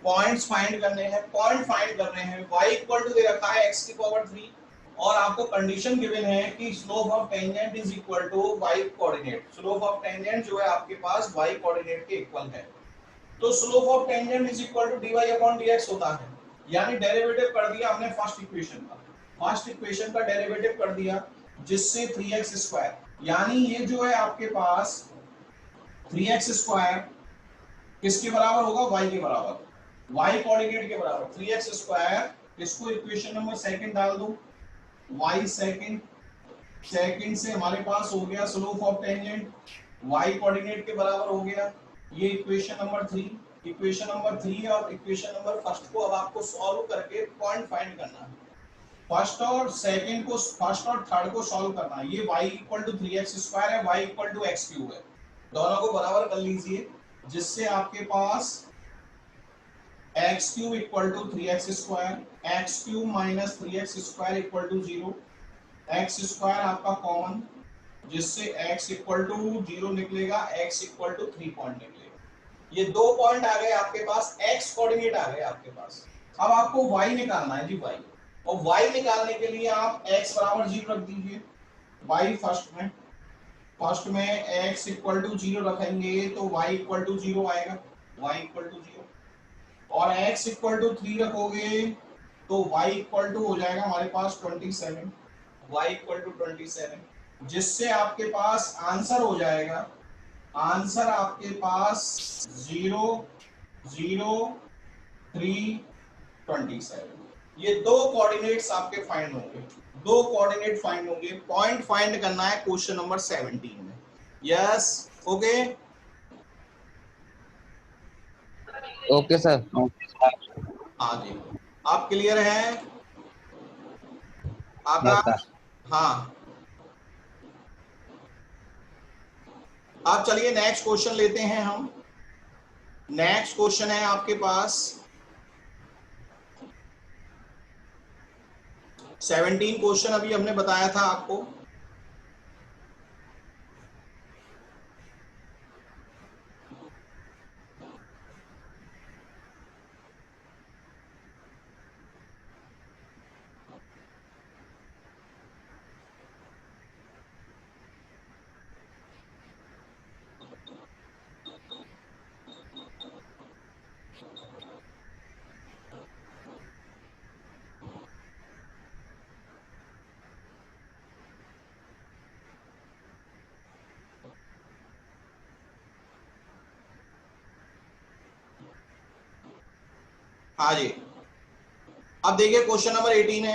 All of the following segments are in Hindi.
पॉइंट्स फाइंड करने हैं, पॉइंट फाइंड कर रहे हैं। y इक्वल टू दे रखा है x की पावर 3 और आपको कंडीशन गिवन है कि slope of tangent is equal to y coordinate. Slope of tangent जो है आपके पास y कोऑर्डिनेट के इक्वल है। तो slope of tangent is equal to dy upon dx होता है, यानी डेरिवेटिव कर दिया हमने फर्स्ट इक्वेशन का, फर्स्ट इक्वेशन का डेरिवेटिव कर दिया जिससे 3x स्क्वायर, यानी ये जो है आपके पास 3x स्क्वायर किसके बराबर होगा, y के बराबर, y कोऑर्डिनेट के बराबर 3x स्क्वायर। इसको इक्वेशन नंबर सेकंड डाल दो, y सेकंड, सेकंड से हमारे पास हो गया slope of tangent y coordinate के बराबर हो गया, ये इक्वेशन नंबर 3, इक्वेशन नंबर 3 और इक्वेशन नंबर फर्स्ट को अब आपको सॉल्व करके पॉइंट फाइंड करना है। फर्स्ट और सेकंड को, फर्स्ट और थर्ड को सॉल्व करना है। ये y equal to 3x square है, y equal to x cube है, दोनों को बराबर कर लीजिए जिससे आपके पास x cube equal to 3x square, x cube minus 3x square equal to 0, x square आपका कॉमन जिससे x इक्वल टू 0 निकलेगा, x इक्वल टू 3 पॉइंट निकलेगा। ये 2 पॉइंट आ गए आपके पास, x कोऑर्डिनेट आ गए आपके पास। अब आपको y निकालना है जी, y, और y निकालने के लिए आप x बराबर 0 रख दीजिए, y फर्स्ट में x इक्वल टू 0 रखेंगे तो y इक्वल टू 0 आएगा, y इक्वल टू 0, और x इक्वल टू 3 रखोगे तो y इक्वल टू हो जाएगा हमारे पास 27, y इक्वल टू 27, जिससे आपके पास आंसर हो जाएगा, आंसर आपके पास 0 0 3 27। ये 2 कोऑर्डिनेट्स आपके फाइंड होंगे, 2 कोऑर्डिनेट फाइंड होंगे। पॉइंट फाइंड करना है क्वेश्चन नंबर 17 में। Yes, okay okay sir. हाँ जी, आप क्लियर हैं आपका? Yes sir. हाँ, आप चलिए नेक्स्ट क्वेश्चन लेते हैं हम। नेक्स्ट क्वेश्चन है आपके पास 17 क्वेश्चन अभी हमने बताया था आपको। हाँ जी, अब देखिए क्वेश्चन नंबर 18 है।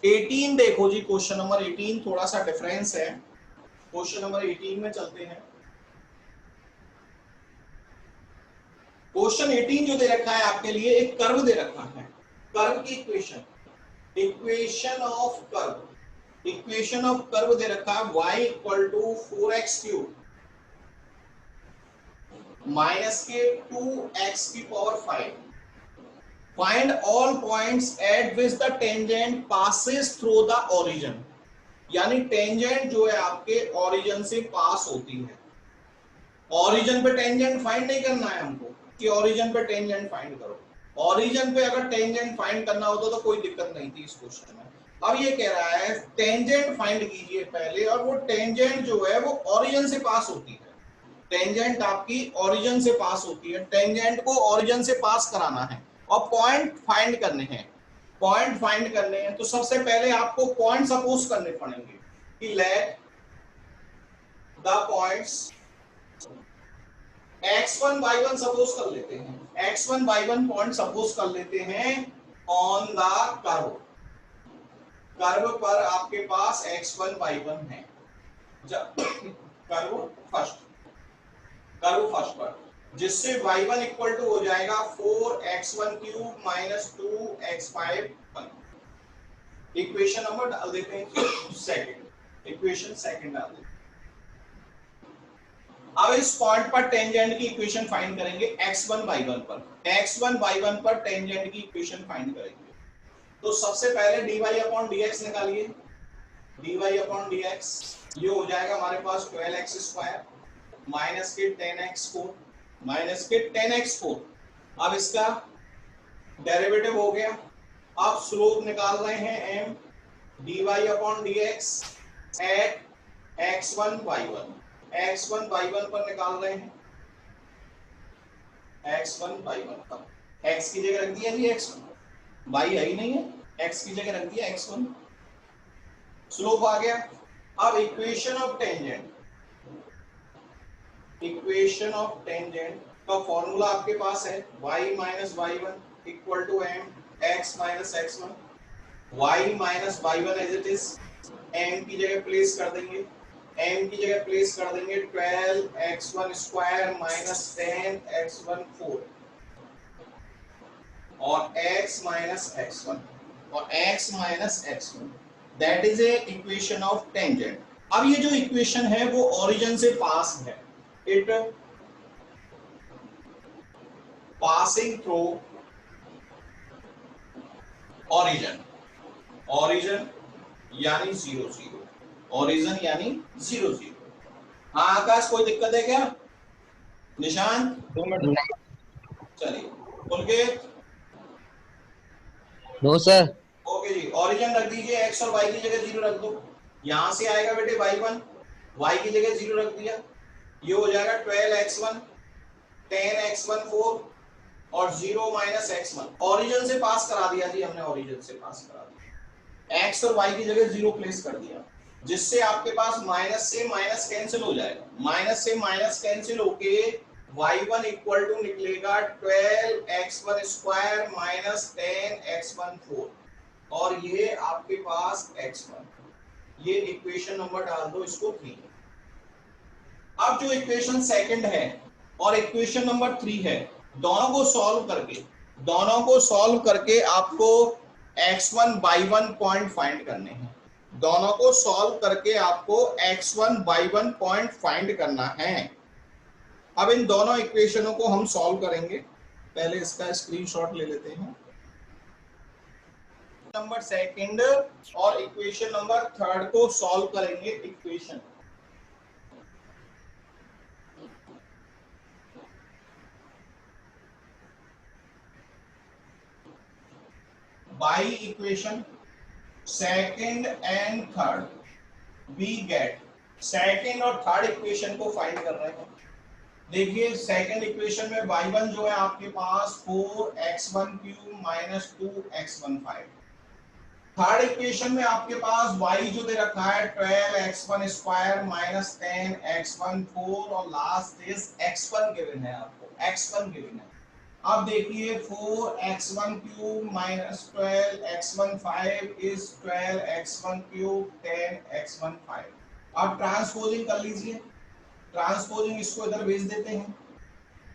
18 देखो जी, क्वेश्चन नंबर 18 थोड़ा सा डिफरेंस है। क्वेश्चन नंबर 18 में चलते हैं। क्वेश्चन 18 जो दे रखा है आपके लिए, एक कर्व दे रखा है, कर्व की equation, equation of curve, equation of curve दे रखा है y equal to 4x cube minus के 2x की power 5। Find all points at which the tangent passes through the origin, यानी टेंजेंट जो है आपके ओरिजिन से पास होती है। ओरिजिन पे टेंजेंट फाइंड नहीं करना है हमको कि ओरिजिन पे टेंजेंट फाइंड करो, ओरिजिन पे अगर टेंजेंट फाइंड करना होता तो कोई दिक्कत नहीं थी इस क्वेश्चन में। अब ये कह रहा है टेंजेंट फाइंड कीजिए पहले, और वो टेंजेंट जो है वो ओरिजिन से पास होती है, टेंजेंट आपकी ओरिजिन से पास होती है, टेंजेंट को ओरिजिन से पास कराना है और पॉइंट फाइंड करने हैं। पॉइंट फाइंड करने हैं तो सबसे पहले आपको पॉइंट सपोज करने पड़ेंगे कि let the points x1 y1 suppose कर लेते हैं, x1 y1 पॉइंट सपोज कर लेते हैं ऑन द कर्व, कर्व पर आपके पास x1 y1 है, कर्व फर्स्ट, कर्व फर्स्ट पर, जिससे y1 इक्वल टू हो जाएगा 4x1 cube minus 2x5। Equation number डाल देते हैं सेकंड, इक्वेशन सेकंड डाल देते हैं। अब इस पॉइंट पर टेंजेंट की इक्वेशन फाइंड करेंगे x1 y1 पर, x1 y1 पर टेंजेंट की इक्वेशन फाइंड करेंगे। तो सबसे पहले dy अपॉन dx निकालिए, dy अपॉन dx ये हो जाएगा हमारे पास 12x स्क्वायर माइनस के 10x4 माइनस के 10x4। अब इसका डेरिवेटिव हो गया। अब स्लोप निकाल रहे हैं m dy upon dx at x1 y1, x1 y1 पर निकाल रहे हैं, x1 y1 पर x की जगह रख दिया जी x1, y है ही नहीं है, x की जगह रख दिया x1, स्लोप आ गया। अब equation of tangent, equation of tangent का फॉर्मूला आपके पास है y minus y1 equal to m x minus x1, y minus y1 as it is, m की जगह प्लेस कर देंगे, m की जगह प्लेस कर देंगे 12x1 स्क्वायर माइनस 10x1 4 और x माइनस x1 और x minus x1, that is a equation of tangent. अब ये जो इक्वेशन है वो ओरिजिन से पास है, it passing through origin, origin यानी 0 0, ओरिजिन यानी 0 0। हाँ आकाश कोई दिक्कत है क्या? निशांत 2 मिनट। चलिए पुलकित नो सर। ओके जी, ओरिजिन रख दीजिए, x और y की जगह 0 रख दो, यहां से आएगा बेटे y1, y की जगह 0 रख दिया, ये हो जाएगा 12x1 10x1 4 और 0 माइनस x1, ओरिजिन से पास करा दिया जी हमने, ओरिजिन से पास करा दिया, x और y की जगह 0 प्लेस कर दिया, जिससे आपके पास माइनस से माइनस कैंसिल हो जाएगा, माइनस से माइनस कैंसिल होके y1 इक्वल टू निकलेगा 12x1 स्क्वायर माइनस 10x1 4 और ये आपके पास x1, ये इक्वेशन नंबर डाल दो इसको 3। अब जो इक्वेशन सेकंड है और इक्वेशन नंबर 3 है, दोनों को सॉल्व करके आपको x1 y1 पॉइंट फाइंड करने हैं, दोनों को सॉल्व करके आपको x1 y1 पॉइंट फाइंड करना है। अब इन दोनों इक्वेशनों को हम सॉल्व करेंगे, पहले इसका स्क्रीनशॉट ले लेते हैं। नंबर सेकंड और इक्वेशन नंबर थर्ड को सॉल्व करेंगे, equation by equation second and third we get, second और थर्ड इक्वेशन को फाइंड कर रहे हैं। देखिए सेकंड इक्वेशन में y1 जो है आपके पास 4x1 cube minus 2x1 5, third equation में आपके पास y जो दे रखा है 12x1 स्क्वायर माइनस 10x1 4 और लास्ट इज x1 गिवन है, आपको x1 गिवन है। अब देखिए 4x1 cube minus 12x1 5 is 12x1 cube 10x1 5। अब ट्रांसपोजिंग कर लीजिए, ट्रांसपोजिंग इसको इधर भेज देते हैं,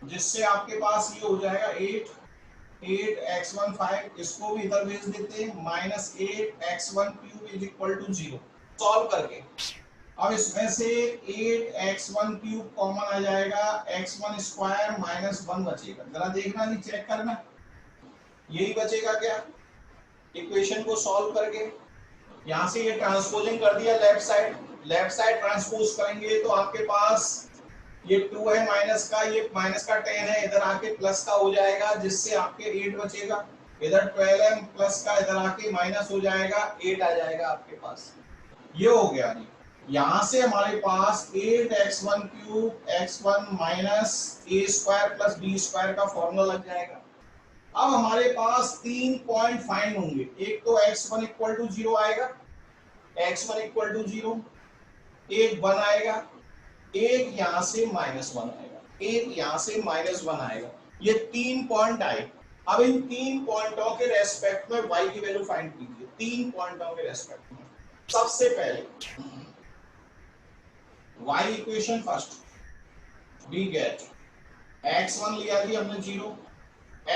जिससे आपके पास ये हो जाएगा 8x1 5, इसको भी इधर भेज देते हैं, minus 8x1 cube is equal to 0। Solve करके अब इसमें से 8x1 क्यूब कॉमन आ जाएगा, x1 स्क्वायर माइनस 1 बचेगा, जरा देखना नहीं, चेक करना यही बचेगा क्या इक्वेशन को सॉल्व करके। यहां से ये ट्रांसपोजिंग कर दिया लेफ्ट साइड ट्रांसपोज करेंगे तो आपके पास ये 2 है माइनस का, ये माइनस का 10 है, इधर आके प्लस का हो जाएगा, जिससे आपके 8 बचेगा, इधर 12 है प्लस का, इधर आके माइनस हो जाएगा, 8 आ जाएगा आपके पास। ये हो गया जी, यहां से हमारे पास 8x1 cube x1 minus a square plus b square का फॉर्मूला लग जाएगा। अब हमारे पास 3 पॉइंट फाइंड होंगे, एक तो x1 इक्वल टू 0 आएगा, x1 इक्वल टू 0, एक 1 आएगा, एक यहां से -1 आएगा, एक यहां से -1 आएगा, ये 3 पॉइंट आए। अब इन 3 पॉइंटों के रेस्पेक्ट में y की वैल्यू फाइंड कीजिए, 3 पॉइंटों के रेस्पेक्ट में। सबसे पहले y equation first, we get x1 लिया जी हमने 0,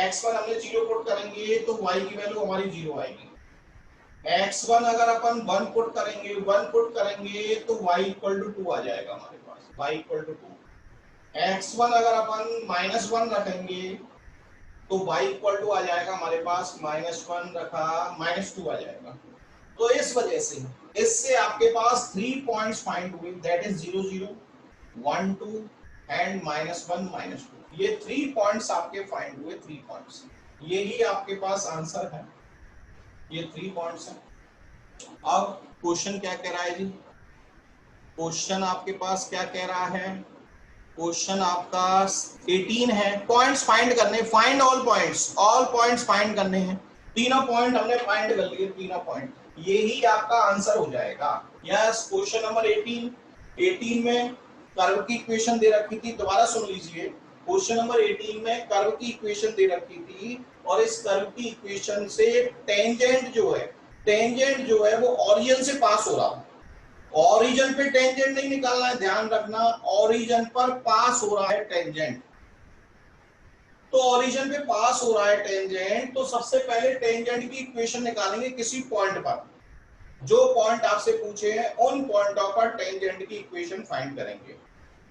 x1 हमने 0 पुट करेंगे तो y की वैल्यू हमारी 0 आएगी, x1 अगर अपन 1 पुट करेंगे तो y इक्वल टू 2 आ जाएगा हमारे पास, y इक्वल टू 2। x1 अगर अपन -1 रखेंगे तो y इक्वल टू आ जाएगा हमारे पास, -1 रखा -2 आ जाएगा। तो इस वजह से इससे आपके पास 3 पॉइंट्स फाइंड हुए, दैट इज 0 0 1 2 एंड -1 -2, ये 3 पॉइंट्स आपके फाइंड हुए, 3 पॉइंट्स। यही आपके पास आंसर है, ये 3 पॉइंट्स हैं। अब क्वेश्चन क्या कह रहा है जी, क्वेश्चन आपके पास क्या कह रहा है, क्वेश्चन आपका 18 है, पॉइंट्स फाइंड करने, फाइंड ऑल पॉइंट्स फाइंड करने हैं। तीनों पॉइंट हमने फाइंड कर लिए, तीनों पॉइंट, यही आपका आंसर हो जाएगा। यस, क्वेश्चन नंबर 18 में कर्व की इक्वेशन दे रखी थी, दोबारा सुन लीजिए, क्वेश्चन नंबर 18 में कर्व की इक्वेशन दे रखी थी, और इस कर्व की इक्वेशन से टेंजेंट जो है वो ओरिजिन से पास हो रहा है। ओरिजिन पे टेंजेंट नहीं निकालना है, ध्यान रखना, ओरिजिन पर पास हो रहा है टेंजेंट। तो ओरिजिन पे पास हो रहा है टेंजेंट, तो सबसे पहले टेंजेंट की इक्वेशन निकालेंगे किसी पॉइंट पर, जो पॉइंट आपसे पूछे हैं उन पॉइंटों पर टेंजेंट की इक्वेशन फाइंड करेंगे।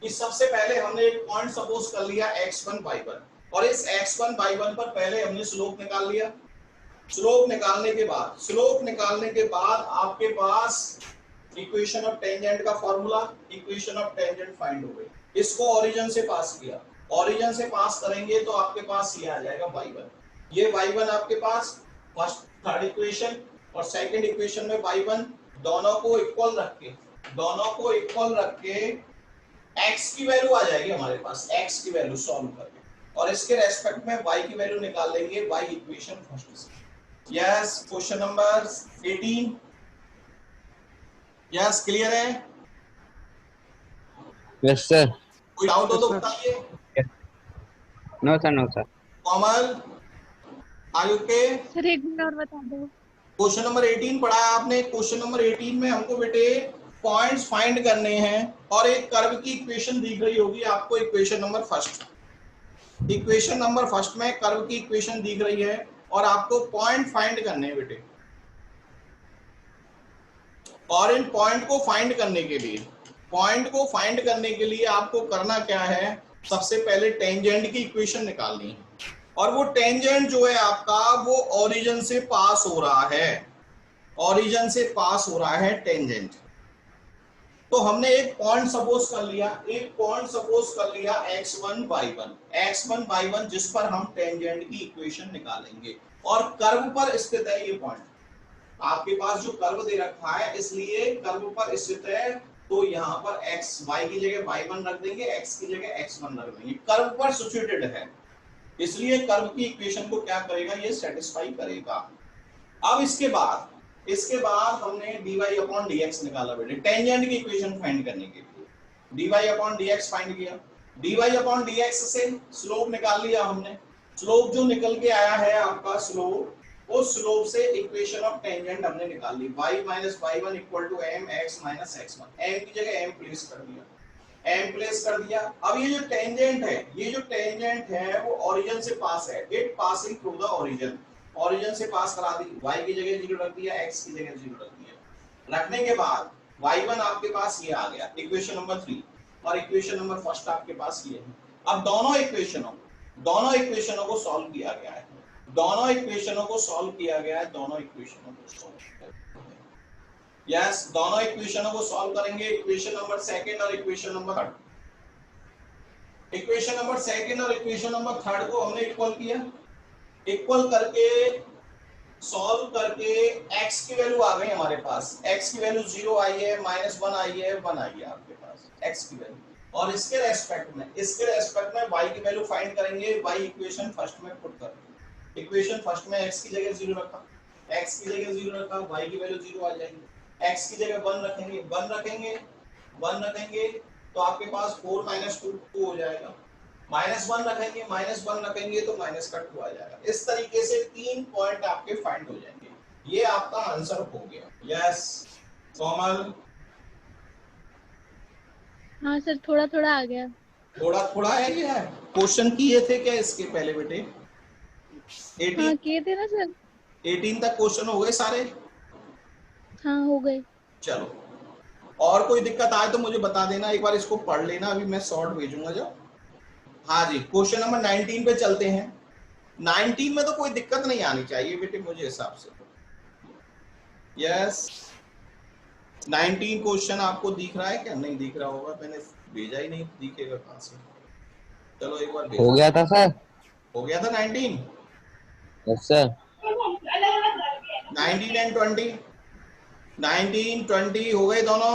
कि सबसे पहले हमने एक पॉइंट सपोज कर लिया x1 y1, और इस x1 y1 पर पहले हमने स्लोप निकाल लिया। स्लोप निकालने के बाद आपके पास इक्वेशन ऑफ टेंजेंट का formula, equation of tangent find हो गई। इसको ओरिजिन से पास किया, ओरिजिन से पास करेंगे तो आपके पास ये आ जाएगा y1। ये y1 आपके पास फर्स्ट थर्ड इक्वेशन, और सेकंड इक्वेशन में y1, दोनों को इक्वल रख के x की वैल्यू आ जाएगी हमारे पास, x की वैल्यू सॉल्व करके, और इसके रेस्पेक्ट में y की वैल्यू निकाल लेंगे, y इक्वेशन फर्स्ट से। Yes, question number 18, yes clear है? Yes sir. कोई डाउट हो तो बताइए। No sir, no sir. Komal, are you okay? Sir एक मिनट और बता दो। क्वेश्चन नंबर 18 पढ़ा है आपने। क्वेश्चन नंबर 18 में हमको बेटे पॉइंट्स फाइंड करने हैं, और एक कर्व की इक्वेशन दी गई होगी आपको, इक्वेशन नंबर फर्स्ट में कर्व की इक्वेशन दी गई है, और आपको पॉइंट फाइंड करने हैं बेटे। और इन पॉइंट को फाइंड करने के लिए आपको करना क्या है, सबसे पहले टेंजेंट की इक्वेशन निकालनी है, और वो टेंजेंट जो है आपका वो ओरिजिन से पास हो रहा है, टेंजेंट। तो हमने एक पॉइंट सपोज कर लिया x1 y1, जिस पर हम टेंजेंट की इक्वेशन निकालेंगे, और कर्व पर स्थित है ये पॉइंट। आपके पास जो कर्व दे रखा है, इसलिए कर्व पर स्थित है, तो यहाँ पर x, y की जगह y1 रख देंगे, x की जगह x1 रख देंगे, कर्व पर सिचुएटेड है, इसलिए कर्व की इक्वेशन को क्या करेगा, ये सेटिस्फाई करेगा। अब इसके बाद हमने dy अपॉन dx निकाला बेटे, टेंजेंट की इक्वेशन फाइंड करने के लिए dy अपॉन dx फाइंड किया। dy अपॉन dx से स्लोप निकाल लिया हमने, स्लोप जो निकल के आया है आपका स्लोप, उस स्लोप से इक्वेशन ऑफ टेंजेंट हमने निकाल ली, y minus y1 equal to m x minus x1, m की जगह m प्लेस कर दिया। अब ये जो टेंजेंट है वो ओरिजिन से पास है, it passing through the origin से पास करा दी, y की जगह 0 रख दिया, x की जगह 0 रख दिया। रखने के बाद y1 आपके पास ये आ गया, इक्वेशन नंबर 3, और इक्वेशन नंबर फर्स्ट आपके पास ये है। अब दोनों इक्वेशनों को सॉल्व किया गया है, दोनों इक्वेशनों को सॉल्व किया यस, दोनों इक्वेशनों को सॉल्व करेंगे, इक्वेशन नंबर सेकंड और इक्वेशन नंबर थर्ड को हमने इक्वल किया, इक्वल करके सॉल्व करके x की वैल्यू आ गई हमारे पास, x की वैल्यू 0 आई है, -1 आई है, 1 आई है आपके पास x की वैल्यू, और इसके रेस्पेक्ट में y की वैल्यू फाइंड करेंगे, y इक्वेशन फर्स्ट में पुट कर, इक्वेशन फर्स्ट में x की जगह 0 रखा, y की वैल्यू 0 आ जाएगी, x की जगह 1 रखेंगे, तो आपके पास 4 - 2 हो जाएगा, -1 रखेंगे तो माइनस का 2 आ जाएगा। इस तरीके से 3 पॉइंट आपके फाइंड हो जाएंगे, ये आपका आंसर हो गया। यस कोमल? हाँ सर, थोड़ा आ गया। थोड़ा है क्या? क्वेश्चन किए थे क्या इसके पहले बेटे? 18 हाँ किए थे ना सर। 18 तक क्वेश्चन हो गए सारे? हाँ हो गए। चलो, और कोई दिक्कत आए तो मुझे बता देना, एक बार इसको पढ़ लेना, अभी मैं शॉर्ट भेजूंगा जब। हाँ जी, क्वेश्चन नंबर 19 पे चलते हैं। 19 में तो कोई दिक्कत नहीं आनी चाहिए बेटे मुझे हिसाब से। यस, 19 क्वेश्चन आपको दिख रहा है क्या? नहीं दिख रहा होगा, मैंने भेजा ही नहीं, दिखेगा कहां से? चलो एक बार हो गया था सर, हो गया था 19। Yes, sir. 19 एंड 20, 19 20 हो गए दोनों।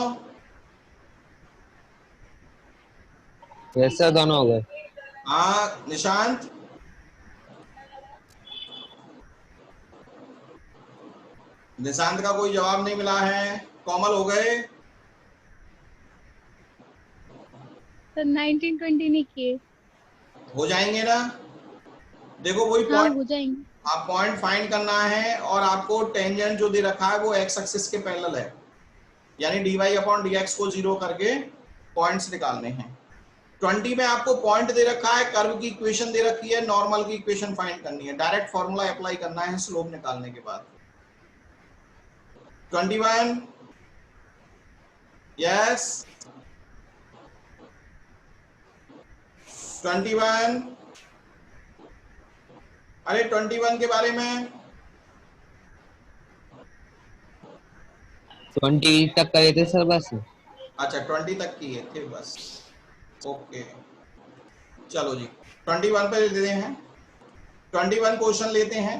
Yes, sir. दोनों हो गए। हाँ निशांत, निशांत का कोई जवाब नहीं मिला है। कोमल हो गए? सर 1920 नहीं किए। हो जाएंगे ना? देखो वही हाँ पॉइंट, हो जाएंगे। आप पॉइंट फाइंड करना है और आपको टेंजेंट जो दे रखा है वो एक्स एक्सिस के पैरेलल है, यानी dy अपॉन dx को जीरो करके पॉइंट्स निकालने हैं। 20 में आपको पॉइंट दे रखा है, कर्व की इक्वेशन दे रखी है, नॉर्मल की इक्वेशन फाइंड करनी है, डायरेक्ट फॉर्मूला अप्लाई करना है स्लोप निकालने के बाद। 21 यस, 21 अरे 21 के बारे में 20 तक करे थे सर बस। अच्छा 20 तक किए थे बस, ओके चलो जी 21 पे लेते हैं, 21 क्वेश्चन लेते हैं।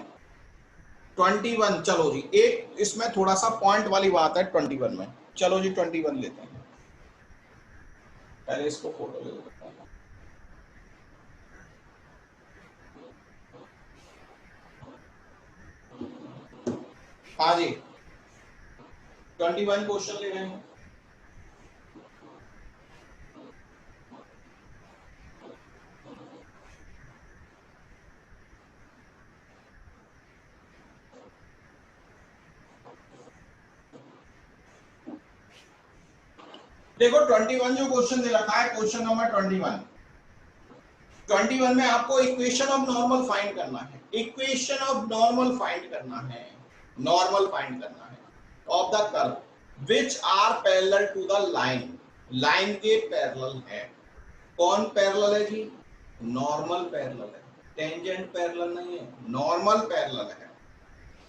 21 चलो जी, एक इसमें थोड़ा सा पॉइंट वाली बात है 21 में। चलो जी 21 लेते हैं, पहले इसको फोटो ले लेते हैं। हाँ जी 21 क्वेश्चन ले रहे हैं। देखो 21 जो क्वेश्चन दे रखा है, क्वेश्चन नंबर 21 में आपको इक्वेशन ऑफ नॉर्मल फाइंड करना है, इक्वेशन ऑफ नॉर्मल फाइंड करना है, नॉर्मल फाइंड करना है of the curve which are parallel to the line, line के पैरेलल है। कौन पैरेलल है जी? नॉर्मल पैरेलल है, टेंजेंट पैरेलल नहीं है, नॉर्मल पैरेलल है।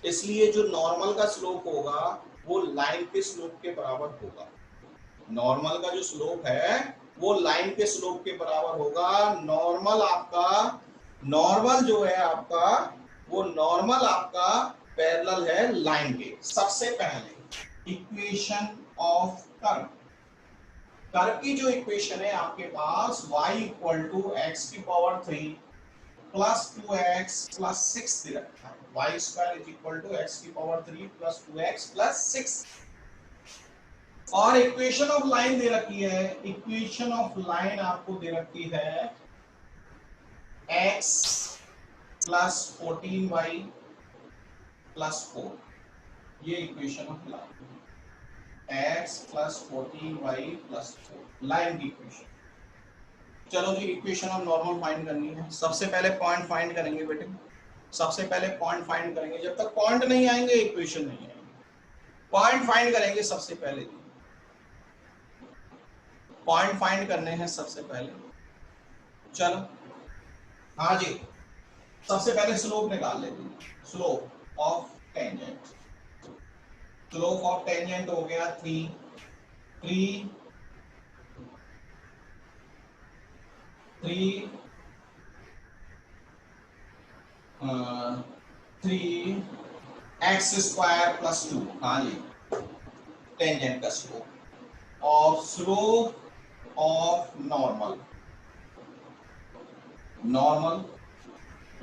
इसलिए जो नॉर्मल का स्लोप होगा वो लाइन के स्लोप के बराबर होगा। नॉर्मल का जो स्लोप है वो लाइन के स्लोप के बराबर होगा। नॉर्मल आपका, नॉर्मल जो है आपका, वो नॉर्मल आपका पैरेलल है लाइन के। सबसे पहले इक्वेशन ऑफ कर्व, कर्व की जो इक्वेशन है आपके पास y इक्वल टू एक्स की पावर 3 प्लस 2x प्लस 6 दे रखा है। Y square is equal to x की पावर 3 प्लस 2x प्लस 6। और इक्वेशन ऑफ लाइन दे रखी है, इक्वेशन ऑफ लाइन आपको दे रखी है x प्लस 14y प्लस 4, ये equation of line, x plus 14y plus 4 line की इक्वेशन। चलो जी इक्वेशन ऑफ नॉर्मल फाइंड करनी है। सबसे पहले पॉइंट फाइंड करेंगे बेटे, सबसे पहले पॉइंट फाइंड करेंगे। जब तक पॉइंट नहीं आएंगे इक्वेशन नहीं आएंगे। पॉइंट फाइंड करेंगे सबसे पहले, पॉइंट फाइंड करने हैं सबसे पहले। चलो हाँ जी, सबसे पहले स्लोप निकाल लेते हैं, slope of tangent. Slope of tangent हो गया 3 3 3 3 एक्स स्क्वायर प्लस 2। हाँ जी टेंजेंट का slope of, slope of normal, normal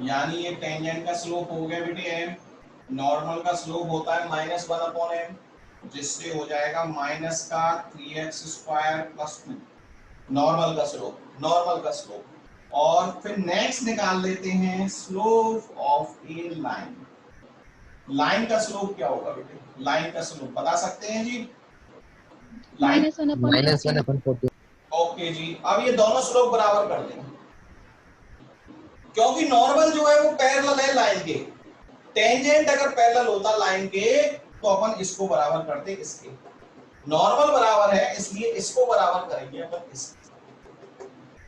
यानी ये टेंजेंट का स्लोप हो गया बेटे m, नॉर्मल का स्लोप होता है -1 अपॉन m, जिससे हो जाएगा माइनस का 3x स्क्वायर प्लस 2, नॉर्मल का स्लोप, नॉर्मल का स्लोप। और फिर नेक्स्ट निकाल लेते हैं slope of a line. Line का स्लोप क्या होगा बेटे? लाइन का स्लोप बता सकते हैं जी? Line -1 upon 40। ओके जी, अब ये दोनों स्लोप बराबर कर देंगे, क्योंकि नॉर्मल जो है वो पैरेलल है लाइन के। टेंजेंट अगर पैरेलल होता लाइन के तो अपन इसको बराबर करते इसके, नॉर्मल बराबर है इसलिए इसको बराबर करेंगे अपन इसके।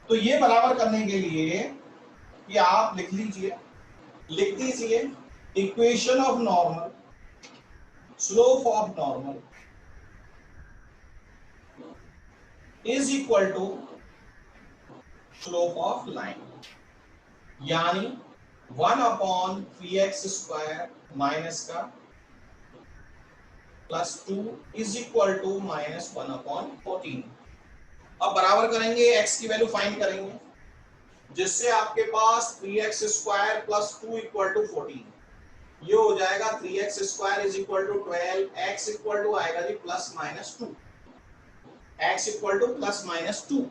तो ये बराबर करने के लिए कि आप लिख लीजिए, लिख दीजिए equation of normal, slope of normal is equal to slope of line, यानी 1/3x² माइनस का +2 इज इक्वल टू -1/14। अब बराबर करेंगे, x की वैल्यू फाइंड करेंगे, जिससे आपके पास 3x² + 2 = 14। ये हो जाएगा 3x² = 12, x इक्वल टू आएगा जी +-2, x इक्वल टू +-2।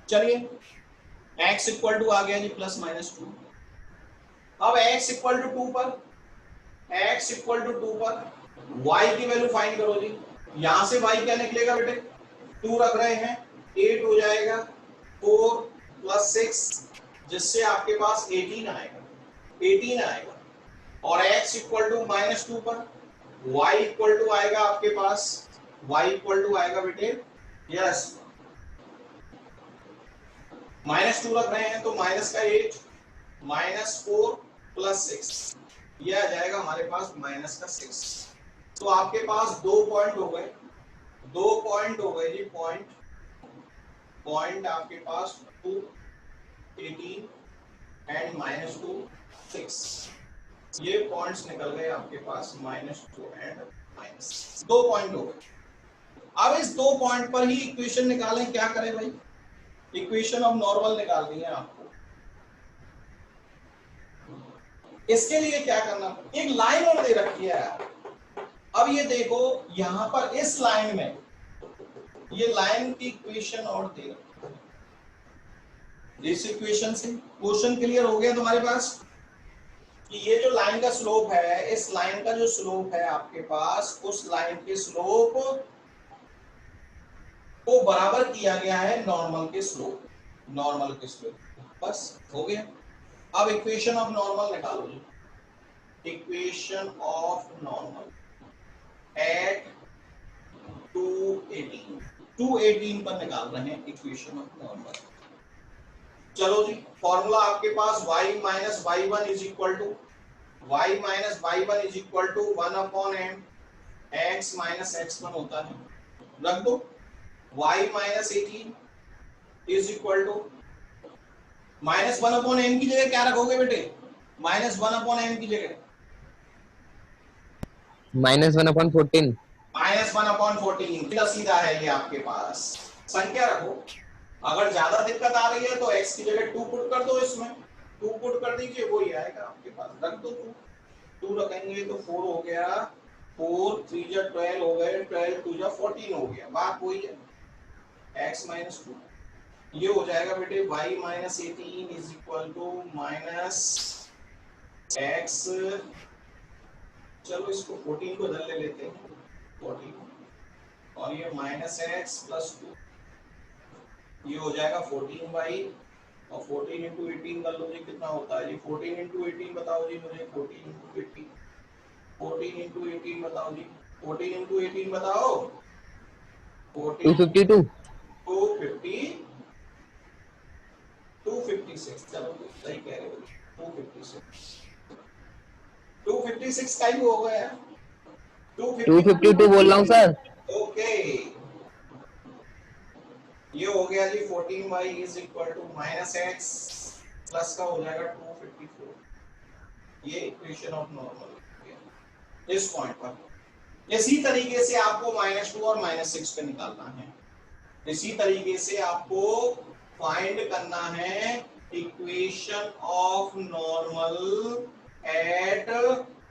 चलिए x इक्वल टू आ गया जी +-2। अब x इक्वल टू 2 पर y की वैल्यू फाइंड करो जी। यहां से y क्या निकलेगा बेटे, 2 रख रहे हैं, 8 हो जाएगा, 4 + 6 जिससे आपके पास 18 आएगा। और x इक्वल टू -2 पर y इक्वल टू आएगा आपके पास, y इक्वल टू आएगा बेटे, यस -2 रख रहे हैं तो -8 -4 + 6, ये आ जाएगा हमारे पास -6। तो आपके पास 2 पॉइंट हो गए जी। पॉइंट आपके पास 2, 18 एंड -2, 6, ये पॉइंट्स निकल गए आपके पास -2 एंड -6, 2 पॉइंट हो गए। अब इस 2 पॉइंट पर ही इक्वेशन निकालें, क्या करें भाई, इक्वेशन ऑफ नॉर्मल निकालनी है आपको। इसके लिए क्या करना, एक लाइन और दे रखी है यार। अब ये देखो यहां पर इस लाइन में, ये लाइन की इक्वेशन और दे रखी है। इस इक्वेशन से क्वेश्चन क्लियर हो गया तुम्हारे पास कि ये जो लाइन का स्लोप है, इस लाइन का जो स्लोप है आपके पास, उस लाइन के स्लोप को बराबर किया गया है नॉर्मल के स्लोप, बस हो गया। अब इक्वेशन ऑफ नॉर्मल निकालो जी। इक्वेशन ऑफ नॉर्मल एट 218 पर निकाल रहे हैं इक्वेशन ऑफ नॉर्मल। चलो जी, फॉर्मूला आपके पास y - y1 = y - y1 = 1/m x - x1 होता है, रख दो। y - 18 = -1/m की जगह क्या रखोगे बेटे, -1/m की जगह -1/14। -1/14 सीधा है ये आपके पास। संख्या रखो, अगर ज्यादा दिक्कत आ रही है तो x की जगह 2 पुट कर दो, इसमें 2 पुट कर दीजिए, वो ही आएगा आपके पास। रख दो 2 रखेंगे तो 4 हो गया, 4 3 जा 12 हो गए, 12 2 जा 14 हो गया, बात वही है, x - 2। ये हो जाएगा बेटे y - 18 - x, चलो इसको 14 को इधर ले लेते हैं, 14, और ये -x + 2, ये हो जाएगा 14y, और 14 × 18 कर लो जी, कितना होता है जी, 14 × 18 बताओ जी मुझे, 14 × 18 बताओ जी, 14 × 18 बताओ, 252। 256, चलो सही कह रहे हो, 256 का ही हो गया, 252 बोल रहा हूँ सर। ओके, ये हो गया जी 14y = -x प्लस का हो जाएगा 254। ये इक्वेशन ऑफ नॉर्मल इस पॉइंट पर। इसी तरीके से आपको -2 और -6 का निकालना है। इसी तरीके से आपको फाइंड करना है इक्वेशन ऑफ नॉर्मल एट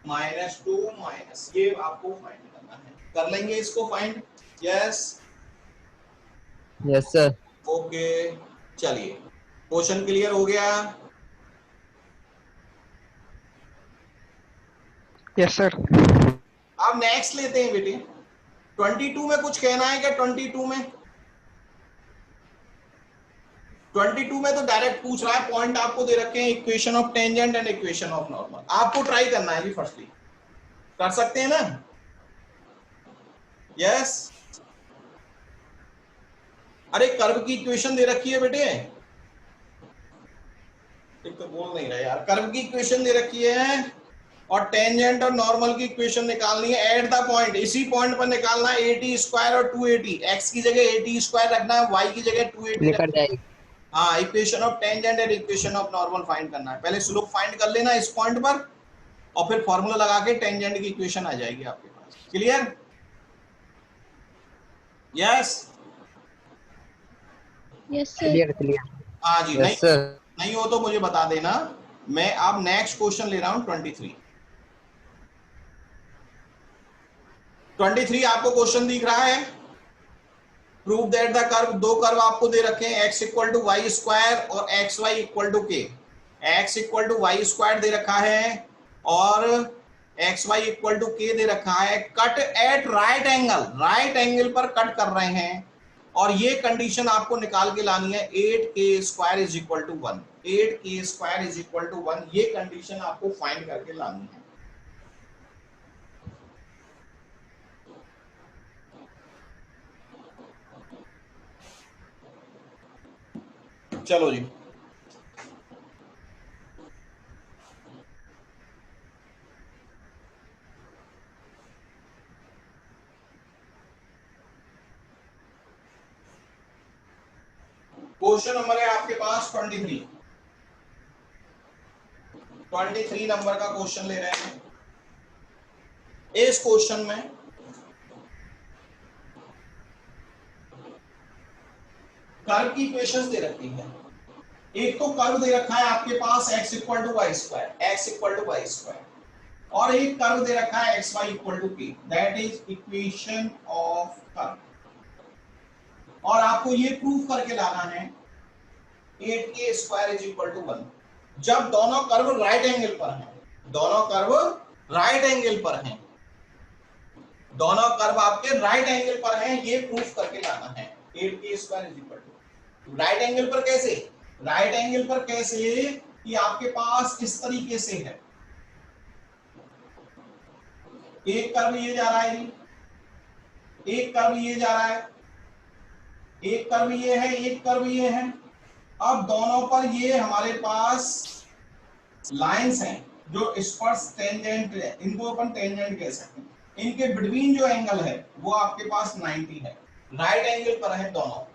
-2 ये आपको फाइंड करना है। कर लेंगे इसको find, yes yes sir. Okay, चलिए क्वेश्चन क्लियर हो गया, यस सर। अब नेक्स्ट लेते हैं बेटे। 22 में कुछ कहना है क्या? 22 में तो डायरेक्ट पूछ रहा है, पॉइंट आपको दे रखे हैं, equation of tangent and equation of normal. आपको ट्राई करना है जी, फर्स्टली कर सकते हैं ना, यस। अरे कर्व की इक्वेशन दे रखी है बेटे, एक तो बोल नहीं रहा यार, कर्व की इक्वेशन दे रखी है और टेंजेंट और नॉर्मल की इक्वेशन निकालनी है एट द पॉइंट। इसी पॉइंट पर निकालना है 80² और 280। x की जगह 80² रखना है, y की जगह 280 निकल जाएगी। हाँ, equation of tangent and equation of normal find करना है। पहले स्लोप फाइंड कर लेना इस पॉइंट पर और फिर फॉर्मूला लगा के टेंजेंट की इक्वेशन आ जाएगी आपके पास। Clear? Yes yes sir. Clear clear. हाँ जी। Yes sir. नहीं हो तो मुझे बता देना। मैं अब नेक्स्ट क्वेश्चन ले रहा हूं 23। 23 आपको क्वेश्चन दिख रहा है। प्रूव दैट द कर्व, दो कर्व आपको दे रखे हैं, x equal to y square और x y equal to k. X equal to y square दे रखा है और एक्स वाई इक्वल टू के दे रखा है। Cut at right angle, right angle पर कट कर रहे हैं और ये कंडीशन आपको निकाल के लानी है 8k square is equal to 1। 8k square is equal to 1, ये कंडीशन आपको फाइंड करके लानी है। चलो जी, क्वेश्चन नंबर है आपके पास 23। 23 नंबर का क्वेश्चन ले रहे हैं। इस क्वेश्चन में कर्व की इक्वेशंस दे रखी है। एक तो कर्व दे रखा है आपके पास x equal to y square, x equal to y square, और एक कर्व दे रखा है x y equal to k. That is equation of curve. और आपको ये प्रूव करके लाना है 8k square is equal to 1 जब दोनों कर्व राइट एंगल पर हैं। दोनों कर्व राइट एंगल पर हैं, दोनों कर्व आपके राइट एंगल पर हैं, ये प्रूफ करके लाना है 8k square is equal to. Right angle पर कैसे? राइट एंगल पर कैसे कि आपके पास इस तरीके से है, एक कर्व ये जा रहा है, एक कर्व ये जा रहा है, एक कर्व ये है, एक कर्व ये है। अब दोनों पर ये हमारे पास लाइंस हैं जो स्पर्श टेंजेंट है, इनको अपन टेंजेंट कह सकते हैं। इनके बिटवीन जो एंगल है वो आपके पास 90 है। राइट एंगल पर है, दोनों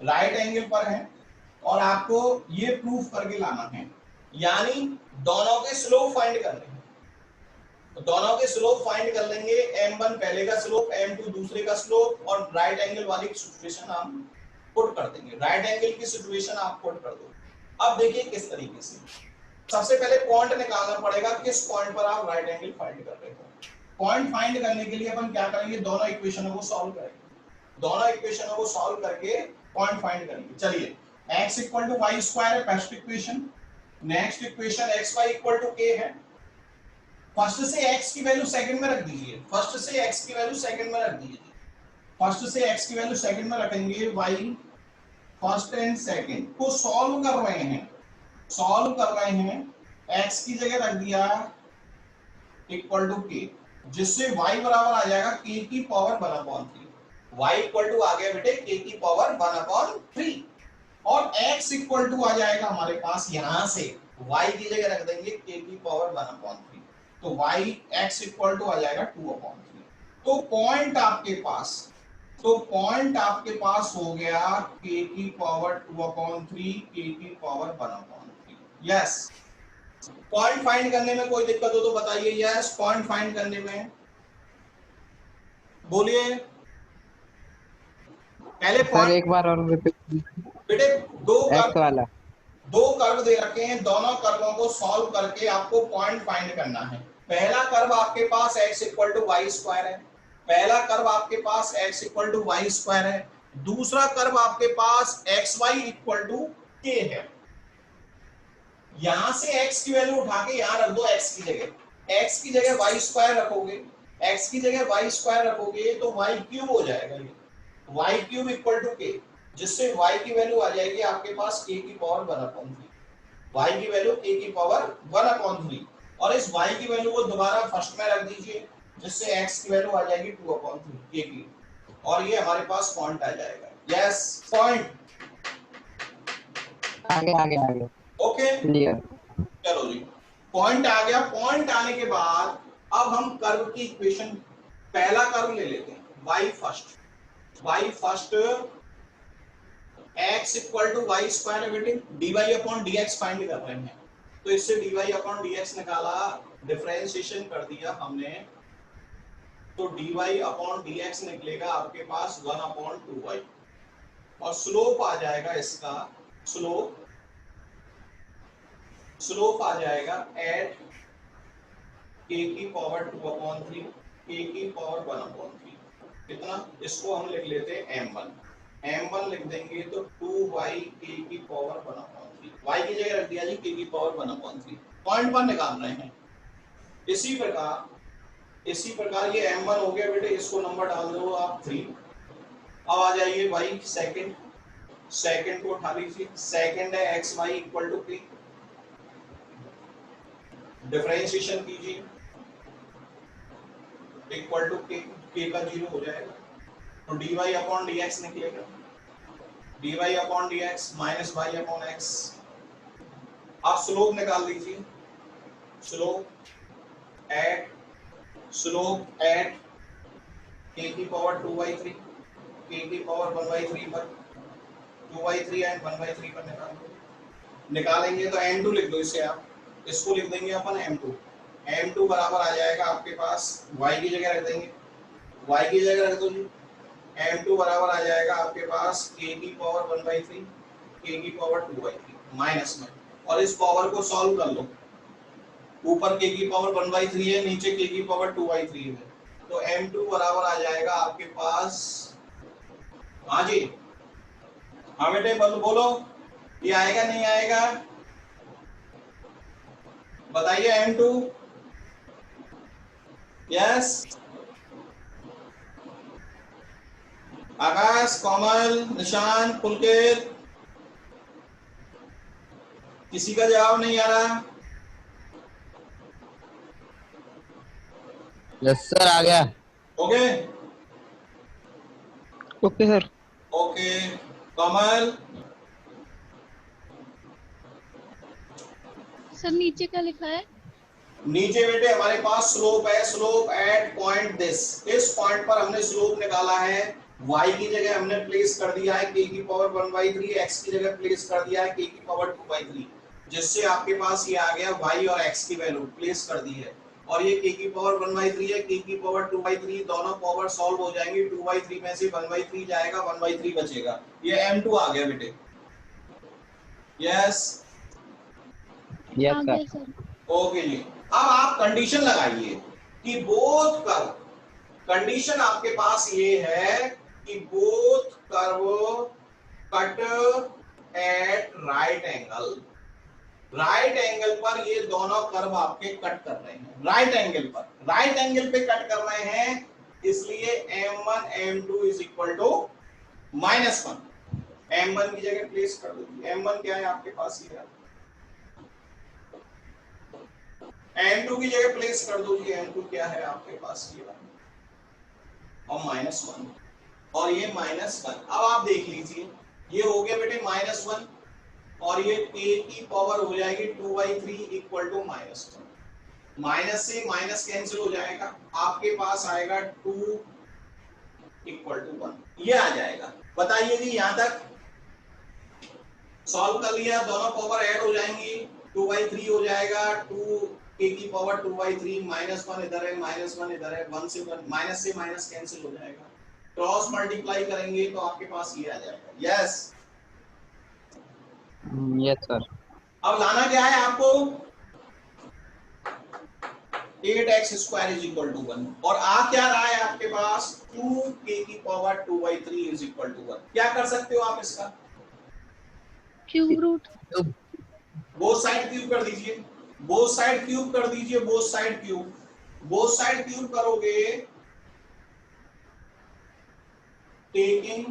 राइट एंगल पर है और आपको ये प्रूफ करके लाना है, यानी दोनों के स्लोप फाइंड करने हैं। तो दोनों के स्लोप फाइंड कर लेंगे, m1 पहले का स्लोप, m2 दूसरे का स्लोप, और राइट एंगल वाली सिचुएशन हम पुट कर देंगे। राइट एंगल की सिचुएशन आप पुट कर दो। अब देखिए किस तरीके से। सबसे पहले पॉइंट निकालना पड़ेगा, किस पॉइंट पर आप राइट एंगल फाइंड कर रहे हो। पॉइंट फाइंड करने के लिए अपन क्या करेंगे, दोनों इक्वेशनों को सॉल्व करेंगे। दोनों इक्वेशनों को सॉल्व करके पॉइंट फाइंड करेंगे। चलिए, x equal to y square है first equation. Next equation x y equal to k है। फर्स्ट से x की वैल्यू सेकंड में रख दीजिए, फर्स्ट से x की वैल्यू सेकंड में रख दीजिए। फर्स्ट से x की वैल्यू सेकंड में रखेंगे, y फर्स्ट एंड सेकंड को सॉल्व कर रहे हैं, सॉल्व कर रहे हैं। x की जगह रख दिया इक्वल टू k, जिससे y बराबर आ जाएगा k की पावर 1/3। y इक्वल टू आ गया बेटे k की पावर 1/3 और x इक्वल टू आ जाएगा हमारे पास यहां से y की जगह रख देंगे k की पावर 1/3, तो y x इक्वल टू आ जाएगा 2/3। तो पॉइंट आपके पास, तो पॉइंट आपके पास हो गया k की पावर 2/3, k की पावर 1/3। यस। पॉइंट फाइंड करने में कोई दिक्कत हो तो बताइए। यस, पॉइंट फाइंड करने में बोलिए। पहले सर एक बार और रिपीट। बेटे दो एक्स वाला दो कर्व दे रखे हैं, दोनों कर्वों को सॉल्व करके आपको पॉइंट फाइंड करना है। पहला कर्व आपके पास x equal to y square है, पहला कर्व आपके पास x equal to y square है। दूसरा कर्व आपके पास x y equal to k है। यहां से x की वैल्यू उठा के यहां रख दो, x की जगह, x की जगह वाई स्क्वायर रखोगे, x की जगह वाई स्क्वायर रखोगे तो वाई क्यूब हो जाएगा, ये वाई क्यूब इक्वल टू के, जिससे y की वैल्यू आ जाएगी आपके पास k की पावर 1/3। y की वैल्यू k की पावर 1/3 और इस y की वैल्यू को दोबारा फर्स्ट में रख दीजिए, जिससे x की वैल्यू आ जाएगी 2/3 k की, और ये हमारे पास पॉइंट आ जाएगा। यस, पॉइंट आगे आगे आगे। Okay clear. चलो जी, पॉइंट आ गया। पॉइंट आने के बाद अब हम कर्व की इक्वेशन, पहला कर्व ले लेते हैं y first x equal to y square है बेटे, dy अपॉन dx फाइंड कर रहे हैं, तो इससे dy अपॉन dx निकाला, डिफरेंशिएशन कर दिया हमने, तो dy अपॉन dx निकलेगा आपके पास 1 अपॉन 2y, और स्लोप आ जाएगा इसका, स्लोप आ जाएगा एट k की पावर 2 अपॉन 3, k की पावर 1 अपॉन 3, कितना, इसको हम लिख लेते हैं m1 लिख देंगे तो 2y k की पावर 1 अपॉन 3, y की जगह रख दिया जी k की पावर 1 अपॉन 3, पॉइंट 1 निकाल रहे हैं। इसी प्रकार ये m1 हो गया बेटे, इसको नंबर डाल दो आप 3। अब आ जाइए y सेकंड को उठा लीजिए, सेकंड है xy equal to k, differentiation कीजिए, इक्वल टू k का 0 हो जाएगा, तो dy अपॉन dx निकलेगा, dy upon dx minus y upon x। आप स्लोप निकाल दीजिए, स्लोप एट k की पावर 2/3, k की पावर 1/3 पर 2/3 एंड 1/3 पर निकालेंगे तो m2 लिख दो इसे, आप इसको लिख देंगे अपन m2 बराबर आ जाएगा आपके पास, y की जगह रख देंगे, y की जगह रख दो जी, m2 बराबर आ जाएगा आपके पास k की पावर 1/3, k की पावर 2/3 माइनस में, और इस पावर को सॉल्व कर लो, ऊपर k की पावर 1/3 है, नीचे k की पावर 2/3 है, तो m2 बराबर आ जाएगा आपके पास, हाँ जी, हाँ बेटे बोलो, ये आएगा नहीं आएगा, बताइए m2, यस, आकाश, कोमल, निशान, पुलकित, किसी का जवाब नहीं आ रहा? यस सर, आ गया। Okay okay sir. ओके, कमल, सर नीचे क्या लिखा है? नीचे बेटे हमारे पास स्लोप है, स्लोप एट पॉइंट दिस, इस पॉइंट पर हमने स्लोप निकाला है, y की जगह हमने प्लेस कर दिया है k की पावर 1/3, x की जगह प्लेस कर दिया है k की पावर 2/3, जिससे आपके पास ये आ गया y और x की वैल्यू प्लेस कर दी है, और ये k की पावर 1/3 है, k की पावर 2/3, दोनों पावर सॉल्व हो जाएंगी, 2/3 में से 1/3 जाएगा, 1/3 बचेगा, ये m2 आ गया बेटे, यस, यस आ सर। गया सर। ओके जी। अब आप कंडीशन लगाइए कि बोथ कर्व, कंडीशन आपके पास ये है कि both curve cut at right angle, right angle पर ये दोनों कर्व आपके कट कर रहे हैं, राइट एंगल पे कट कर रहे हैं, इसलिए m1 m2 is equal to -1, m1 की जगह प्लेस कर दो, m1 क्या है आपके पास, ये m2 की जगह प्लेस कर दो जी, m2 क्या है आपके पास, ये और -1, और ये -1, अब आप देख लीजिए, ये हो गया बेटे -1, और ये k की पावर हो जाएगी 2/3 इक्वल टू -1, माइनस से माइनस कैंसिल हो जाएगा, आपके पास आएगा 2 इक्वल टू 1, ये आ जाएगा। बताइए जी, यहां तक सॉल्व कर लिया, दोनों पावर ऐड हो जाएंगी, 2/3 हो जाएगा, 2 k की पावर 2/3, -1 इधर है, -1 इधर है, 1 से माइनस से माइनस कैंसिल हो जाएगा, क्रॉस मल्टीप्लाई करेंगे तो आपके पास ये आ जाएगा, यस, यस सर। अब लाना क्या है आपको, 8x² इज इक्वल टू 1, और आ क्या रहा है आपके पास, 2k की पावर 2/3 इज इक्वल टू 1, क्या कर सकते हो आप इसका, cube root. Both side cube कर दीजिए, बोथ साइड क्यूब कर दीजिए, both side cube, both side cube करोगे, टेकिंग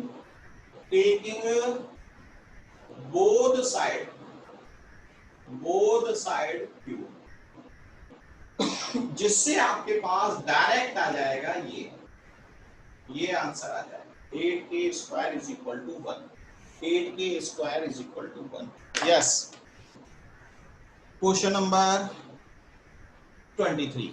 बोथ साइड क्यूब, जिससे आपके पास डायरेक्ट आ जाएगा ये आंसर आ जाएगा, 8k² is equal to 1, 8k² is equal to 1, yes. Question number 23,